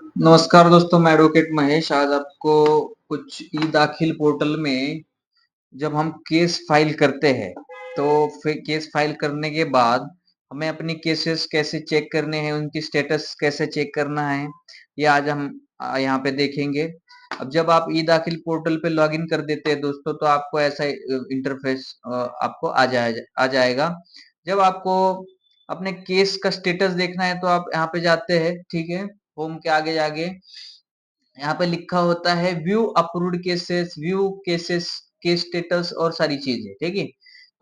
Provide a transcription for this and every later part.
नमस्कार दोस्तों, मैं एडवोकेट महेश आज आपको कुछ ई दाखिल पोर्टल में जब हम केस फाइल करते हैं, तो फिर केस फाइल करने के बाद हमें अपनी केसेस कैसे चेक करने हैं, उनकी स्टेटस कैसे चेक करना है, ये आज हम यहाँ पे देखेंगे। अब जब आप ई दाखिल पोर्टल पे लॉगिन कर देते हैं दोस्तों, तो आपको ऐसा इंटरफेस आपको आ जाएगा। जब आपको अपने केस का स्टेटस देखना है, तो आप यहाँ पे जाते हैं, ठीक है। होम के आगे जाके यहाँ पे लिखा होता है view approved cases, view cases, case status और सारी चीजें, ठीक है।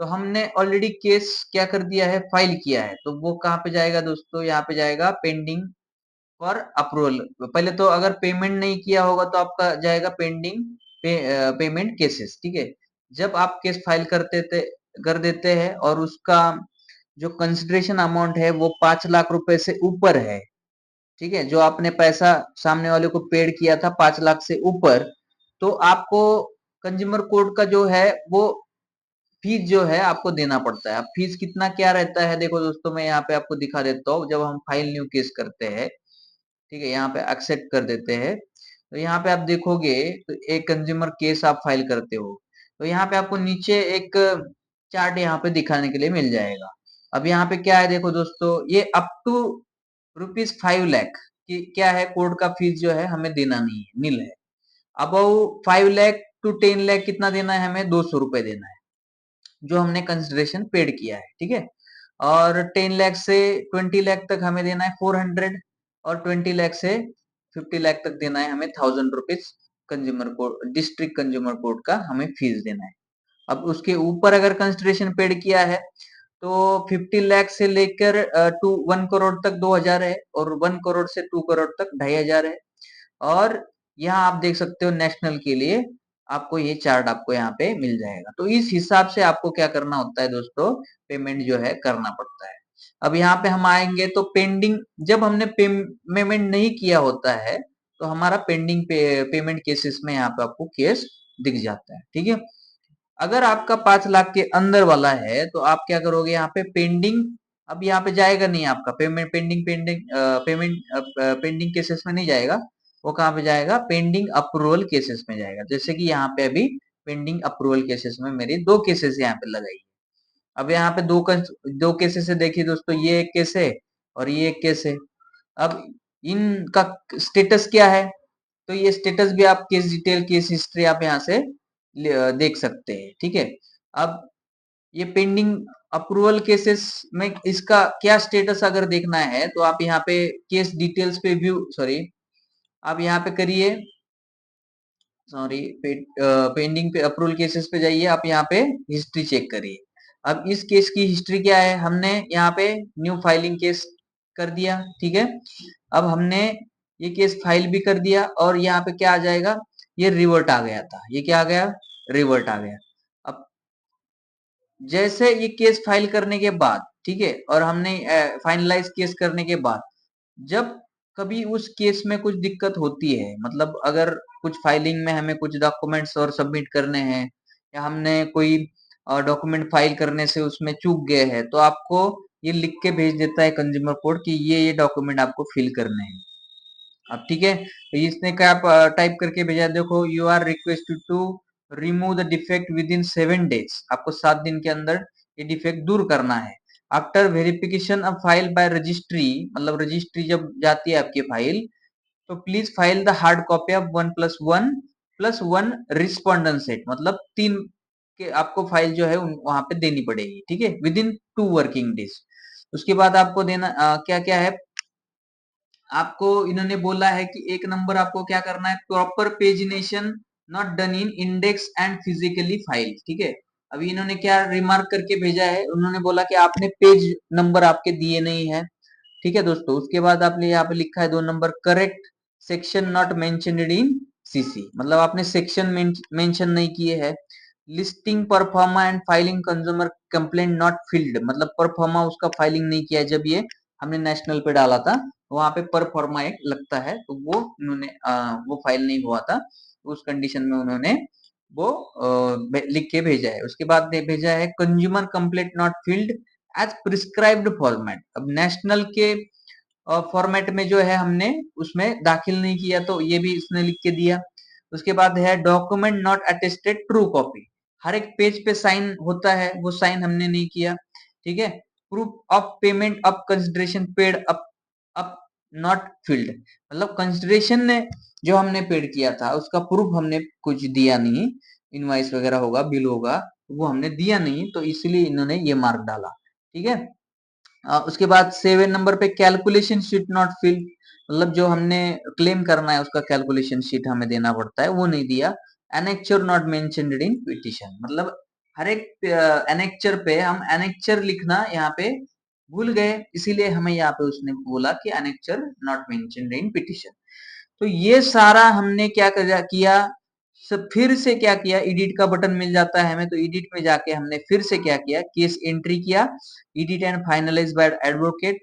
तो हमने ऑलरेडी केस क्या कर दिया है, फाइल किया है, तो वो कहाँ पे जाएगा दोस्तों, यहाँ पे जाएगा पेंडिंग फॉर अप्रूवल। पहले तो अगर पेमेंट नहीं किया होगा तो आपका जाएगा पेंडिंग पेमेंट केसेस, ठीक है। जब आप केस फाइल कर देते हैं और उसका जो कंसिडरेशन अमाउंट है वो 5 लाख रुपए से ऊपर है, ठीक है, जो आपने पैसा सामने वाले को पेड किया था 5 लाख से ऊपर, तो आपको कंज्यूमर कोर्ट का जो है वो फीस जो है आपको देना पड़ता है। अब फीस कितना क्या रहता है, देखो दोस्तों, मैं यहाँ पे आपको दिखा देता हूँ। जब हम फाइल न्यू केस करते हैं, ठीक है, यहाँ पे एक्सेप्ट कर देते हैं, तो यहाँ पे आप देखोगे तो एक कंज्यूमर केस आप फाइल करते हो, तो यहाँ पे आपको नीचे एक चार्ट यहाँ पे दिखाने के लिए मिल जाएगा। अब यहाँ पे क्या है, देखो दोस्तों, ये अप टू ₹5 लाख की क्या है, कोर्ट का फीस जो है हमें देना नहीं है, नील है। अबव 5 लाख टू 10 लाख कितना देना है, हमें ₹200 देना है, जो हमने कंसिडरेशन पेड किया है, ठीक है। और 10 लाख से 20 लाख तक हमें देना है 400, और 20 लाख से 50 लाख तक देना है हमें ₹1000 consumer court, district consumer court का हमें फीस देना है। अब उसके ऊपर अगर कंसिडरेशन पेड किया है तो 50 लाख से लेकर टू 1 करोड़ तक 2000 है, और 1 करोड़ से 2 करोड़ तक 2500 है। और यहाँ आप देख सकते हो नेशनल के लिए आपको ये चार्ट आपको यहाँ पे मिल जाएगा। तो इस हिसाब से आपको क्या करना होता है दोस्तों, पेमेंट जो है करना पड़ता है। अब यहाँ पे हम आएंगे तो पेंडिंग, जब हमने पेमेंट नहीं किया होता है तो हमारा पेंडिंग पेमेंट केसेस में यहाँ पे आपको केस दिख जाता है, ठीक है। अगर आपका 5 लाख के अंदर वाला है तो आप क्या करोगे, यहाँ पे पेंडिंग, अब यहाँ पे जाएगा नहीं आपका पेमेंट, पेंडिंग केसेस में नहीं जाएगा। वो कहाँ पे जाएगा, पेंडिंग अप्रूवल केसेस में जाएगा। जैसे कि यहाँ पे अभी पेंडिंग अप्रूवल केसेस में मेरी 2 केसेस यहाँ पे लगाई। अब यहाँ पे दो केसेस है, देखिए दोस्तों, ये एक केस है और ये एक केस है। अब इनका स्टेटस क्या है, तो ये स्टेटस भी आप केस डिटेल, केस हिस्ट्री आप यहाँ से देख सकते हैं, ठीक है। अब ये पेंडिंग अप्रूवल केसेस में इसका क्या स्टेटस अगर देखना है तो आप यहाँ पे केस डिटेल्स पे व्यू, सॉरी, आप यहाँ पे करिए, सॉरी, पेंडिंग पे अप्रूवल केसेस पे जाइए, आप यहाँ पे हिस्ट्री चेक करिए। अब इस केस की हिस्ट्री क्या है, हमने यहाँ पे न्यू फाइलिंग केस कर दिया, ठीक है। अब हमने ये केस फाइल भी कर दिया और यहाँ पे क्या आ जाएगा, ये रिवर्ट आ गया था, ये क्या आ गया, रिवर्ट आ गया। अब जैसे ये केस फाइल करने के बाद, ठीक है, और हमने फाइनलाइज केस करने के बाद, जब कभी उस केस में कुछ दिक्कत होती है, मतलब अगर कुछ फाइलिंग में हमें कुछ डॉक्यूमेंट्स और सबमिट करने हैं, या हमने कोई डॉक्यूमेंट फाइल करने से उसमें चूक गए हैं, तो आपको ये लिख के भेज देता है कंज्यूमर कोर्ट कि ये डॉक्यूमेंट आपको फिल करने हैं। अब ठीक है, तो इसने क्या टाइप करके भेजा, देखो, you are requested to remove the defect within 7 days, आपको 7 दिन के अंदर ये डिफेक्ट दूर करना है। After verification of file by registry, मतलब रजिस्ट्री जब जाती है आपकी फाइल, तो please file the hard copy of 1+1+1 respondent set, मतलब 3 के आपको फाइल जो है वहां पे देनी पड़ेगी, ठीक है, विद इन 2 वर्किंग डेज। उसके बाद आपको देना क्या क्या है, आपको इन्होंने बोला है कि एक नंबर आपको क्या करना है, proper pagination not done in index and physically file, ठीक है। अभी इन्होंने क्या रिमार्क करके भेजा है, उन्होंने बोला कि आपने पेज नंबर आपके दिए नहीं है, ठीक है दोस्तों। उसके बाद आपने यहाँ पे लिखा है 2 number, correct section not mentioned in CC, मतलब आपने सेक्शन मेंशन नहीं किए है। Listing pro forma and filing consumer complaint not field, मतलब परफॉर्मा उसका फाइलिंग नहीं किया है, जब ये हमने नेशनल पे डाला था वहां पे पर फॉर्मा एक लगता है, तो वो उन्होंने वो फाइल नहीं हुआ था, उस कंडीशन में उन्होंने वो लिख के भेजा है। उसके बाद भेजा है consumer complaint not filled as prescribed format. अब नेशनल के फॉर्मेट में जो है हमने उसमें दाखिल नहीं किया, तो ये भी इसने लिख के दिया। उसके बाद है document not attested true copy, हर एक पेज पे साइन होता है, वो साइन हमने नहीं किया। ठीक है। Proof of payment of consideration paid up up not field, मतलब कंसिडरेशन ने जो हमने पेड किया था उसका प्रूफ हमने कुछ दिया नहीं, इनवाइस वगैरह होगा, बिल होगा, वो हमने दिया नहीं, तो इसलिए इन्होंने ये मार्क डाला। ठीक है। उसके बाद 7 नंबर पे कैलकुलेशन शीट नॉट फिल, मतलब जो हमने क्लेम करना है उसका कैलकुलेशन शीट हमें देना पड़ता है, वो नहीं दिया। Annexure not mentioned in petition, मतलब हर एक एनेक्चर पे हम एनेक्चर लिखना यहाँ पे भूल गए, इसीलिए हमें यहाँ पे उसने बोला कि annexure not mentioned in petition. तो ये सारा हमने क्या किया, सब फिर से क्या किया, एडिट का बटन मिल जाता है हमें, तो एडिट में जाके हमने फिर से क्या किया, केस एंट्री किया, edit and finalise by advocate.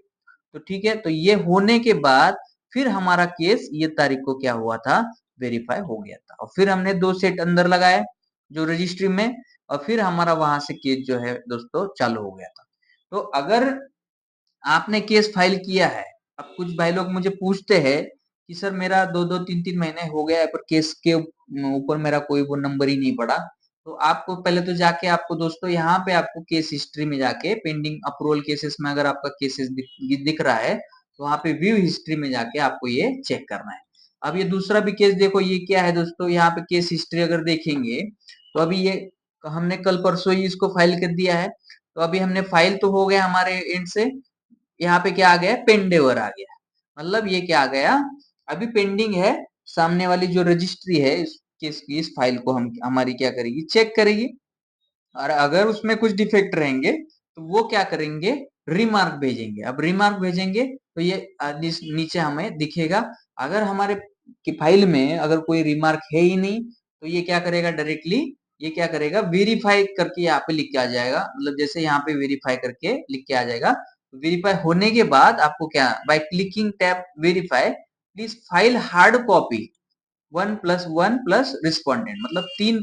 तो ठीक है, तो ये होने के बाद फिर हमारा केस ये तारीख को क्या हुआ था, वेरीफाई हो गया था, और फिर हमने 2 सेट अंदर लगाए जो रजिस्ट्री में, और फिर हमारा वहां से केस जो है दोस्तों चालू हो गया था। तो अगर आपने केस फाइल किया है, अब कुछ भाई लोग मुझे पूछते हैं कि सर मेरा 2-2 3-3 महीने हो गया है पर केस के ऊपर मेरा कोई वो नंबर ही नहीं पड़ा, तो आपको पहले तो जाके आपको दोस्तों यहाँ पे आपको केस हिस्ट्री में जाके पेंडिंग अप्रूवल केसेस में अगर आपका केसेस दिख रहा है, तो वहां पे व्यू हिस्ट्री में जाके आपको ये चेक करना है। अब ये दूसरा भी केस देखो, ये क्या है दोस्तों, यहाँ पे केस हिस्ट्री अगर देखेंगे तो अभी ये हमने कल परसों ही इसको फाइल कर दिया है, तो अभी हमने फाइल तो हो गया हमारे एंड से, यहाँ पे क्या आ गया, पेंडेवर आ गया, मतलब ये क्या आ गया, अभी पेंडिंग है, सामने वाली जो रजिस्ट्री है इस केस की, इस फाइल को हम हमारी क्या करेगी, चेक करेगी, और अगर उसमें कुछ डिफेक्ट रहेंगे तो वो क्या करेंगे, रिमार्क भेजेंगे। अब रिमार्क भेजेंगे तो ये नीचे हमें दिखेगा, अगर हमारे की फाइल में अगर कोई रिमार्क है ही नहीं, तो ये क्या करेगा, डायरेक्टली ये क्या करेगा, वेरीफाई करके यहाँ पे लिख के आ जाएगा, मतलब जैसे यहाँ पे वेरीफाई करके लिख के आ जाएगा। वेरीफाई होने के बाद आपको क्या, by clicking tab verify please file hard copy 1+1+ respondent, मतलब 3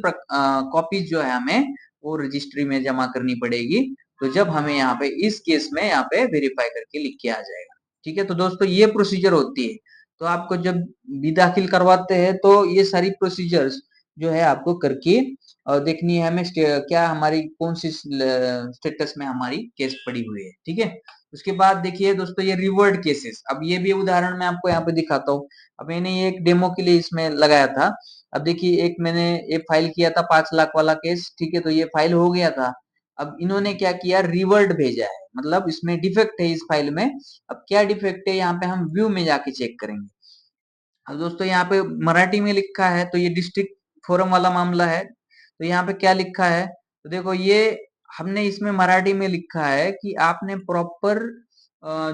कॉपी जो है हमें वो रजिस्ट्री में जमा करनी पड़ेगी, तो जब हमें यहाँ पे इस केस में यहाँ पे वेरीफाई करके लिख के आ जाएगा। ठीक है, तो दोस्तों ये प्रोसीजर होती है, तो आपको जब भी दाखिल करवाते हैं तो ये सारी प्रोसीजर्स जो है आपको करके और देखनी है हमें क्या हमारी कौन सी स्टेटस में हमारी केस पड़ी हुई है। ठीक है, उसके बाद देखिए दोस्तों ये रिवर्ड केसेस, अब ये भी उदाहरण मैं आपको यहाँ पे दिखाता हूँ। अब मैंने ये एक डेमो के लिए इसमें लगाया था। अब देखिए एक मैंने ये फाइल किया था 5 लाख वाला केस, ठीक है, तो ये फाइल हो गया था। अब इन्होंने क्या किया, रिवर्ड भेजा है, मतलब इसमें डिफेक्ट है इस फाइल में। अब क्या डिफेक्ट है, यहाँ पे हम व्यू में जाके चेक करेंगे। अब दोस्तों यहाँ पे मराठी में लिखा है, तो ये डिस्ट्रिक्ट फोरम वाला मामला है, तो यहाँ पे क्या लिखा है, तो देखो ये हमने इसमें मराठी में लिखा है कि आपने प्रॉपर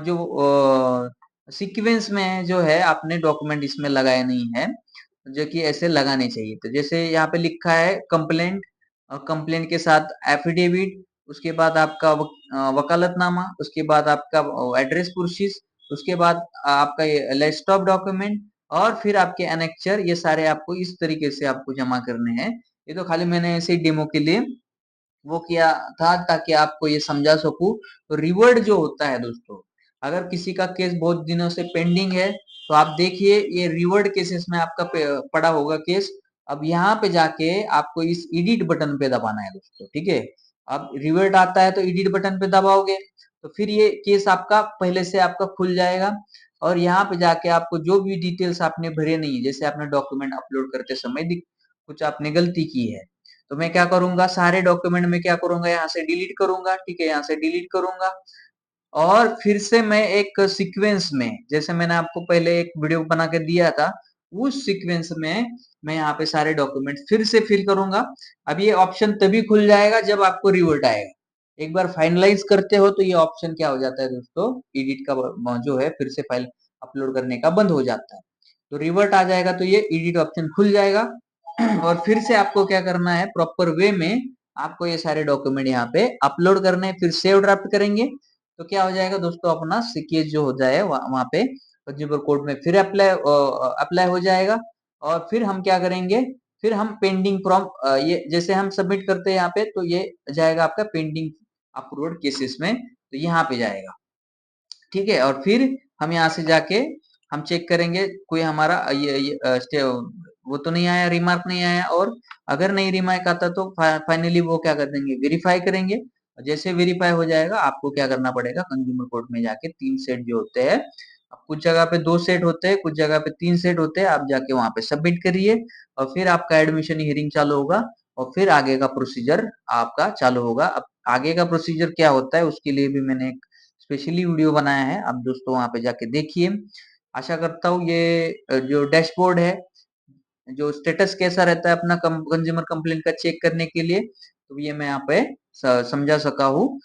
जो सीक्वेंस में जो है आपने डॉक्यूमेंट इसमें लगाए नहीं है, जो कि ऐसे लगाने चाहिए। तो जैसे यहाँ पे लिखा है कंप्लेंट, और कंप्लेंट के साथ एफिडेविट, उसके बाद आपका वकालतनामा, उसके बाद आपका एड्रेस पुरसिस, उसके बाद आपका ये लिस्ट ऑफ डॉक्यूमेंट, और फिर आपके एनेक्चर, ये सारे आपको इस तरीके से आपको जमा करने हैं। ये तो खाली मैंने ऐसे ही डेमो के लिए वो किया था ताकि आपको ये समझा सकूं। तो रिवर्ड जो होता है दोस्तों, अगर किसी का केस बहुत दिनों से पेंडिंग है, तो आप देखिए ये रिवर्ड केसेस में आपका पड़ा होगा केस। अब यहाँ पे जाके आपको इस एडिट बटन पे दबाना है दोस्तों। ठीक है, अब रिवर्ड आता है तो एडिट बटन पे दबाओगे तो फिर ये केस आपका पहले से आपका खुल जाएगा, और यहाँ पे जाके आपको जो भी डिटेल्स आपने भरे नहीं है, जैसे आपने डॉक्यूमेंट अपलोड करते समय कुछ आपने गलती की है, तो मैं क्या करूंगा, सारे डॉक्यूमेंट में क्या करूंगा, यहाँ से डिलीट करूंगा। ठीक है, यहाँ से डिलीट करूंगा, और फिर से मैं एक सीक्वेंस में, जैसे मैंने आपको पहले एक वीडियो बना के दिया था, उस सीक्वेंस में मैं यहाँ पे सारे डॉक्यूमेंट फिर से फिल करूंगा। अब ये ऑप्शन तभी खुल जाएगा जब आपको रिवर्ट आएगा। एक बार फाइनलाइज करते हो तो ये ऑप्शन क्या हो जाता है दोस्तों, एडिट का जो है फिर से फाइल अपलोड करने का बंद हो जाता है। तो रिवर्ट आ जाएगा तो ये एडिट ऑप्शन खुल जाएगा, और फिर से आपको क्या करना है, प्रॉपर वे में आपको ये सारे डॉक्यूमेंट यहाँ पे अपलोड करने हैं, फिर सेव ड्राफ्ट करेंगे, तो क्या हो जाएगा दोस्तों, अपना सीकेज जो हो जाए वहां पे कंज्यूमर कोर्ट में फिर अप्लाई अप्लाई हो जाएगा। और फिर हम क्या करेंगे, फिर हम पेंडिंग फ्रॉम, ये जैसे हम सबमिट करते हैं यहाँ पे, तो ये जाएगा आपका पेंडिंग अप्रूव्ड केसेस में, तो यहाँ पे जाएगा। ठीक है, और फिर हम यहाँ से जाके हम चेक करेंगे कोई हमारा वो तो नहीं आया, रिमार्क नहीं आया, और अगर नहीं रिमार्क आता तो फाइनली वो क्या कर देंगे, वेरीफाई करेंगे। जैसे वेरीफाई हो जाएगा, आपको क्या करना पड़ेगा, कंज्यूमर कोर्ट में जाके 3 सेट जो होते हैं, कुछ जगह पे 2 सेट होते हैं, कुछ जगह पे 3 सेट होते हैं, आप जाके वहां पे सबमिट करिए और फिर आपका एडमिशन हियरिंग चालू होगा और फिर आगे का प्रोसीजर आपका चालू होगा। अब आगे का प्रोसीजर क्या होता है उसके लिए भी मैंने एक स्पेशली वीडियो बनाया है, आप दोस्तों वहां पे जाके देखिए। आशा करता हूँ ये जो डैशबोर्ड है, जो स्टेटस कैसा रहता है अपना कंज्यूमर कंप्लेंट का चेक करने के लिए, तो ये मैं यहाँ पे समझा सका हूँ।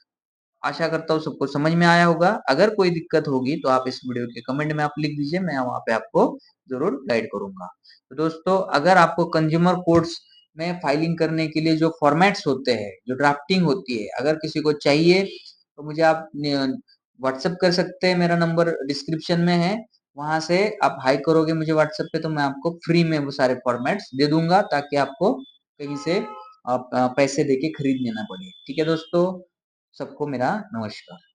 आशा करता हूँ सबको समझ में आया होगा। अगर कोई दिक्कत होगी तो आप इस वीडियो के कमेंट में आप लिख दीजिए, मैं वहां पे आपको जरूर गाइड करूंगा। तो दोस्तों, अगर आपको कंज्यूमर कोर्ट्स में फाइलिंग करने के लिए जो फॉर्मेट्स होते हैं, जो ड्राफ्टिंग होती है, अगर किसी को चाहिए तो मुझे आप व्हाट्सएप कर सकते हैं, मेरा नंबर डिस्क्रिप्शन में है। वहां से आप हाई करोगे मुझे व्हाट्सएप पे, तो मैं आपको फ्री में वो सारे फॉर्मेट्स दे दूंगा, ताकि आपको कहीं से आप पैसे देके खरीदने ना पड़े। ठीक है दोस्तों, सबको मेरा नमस्कार।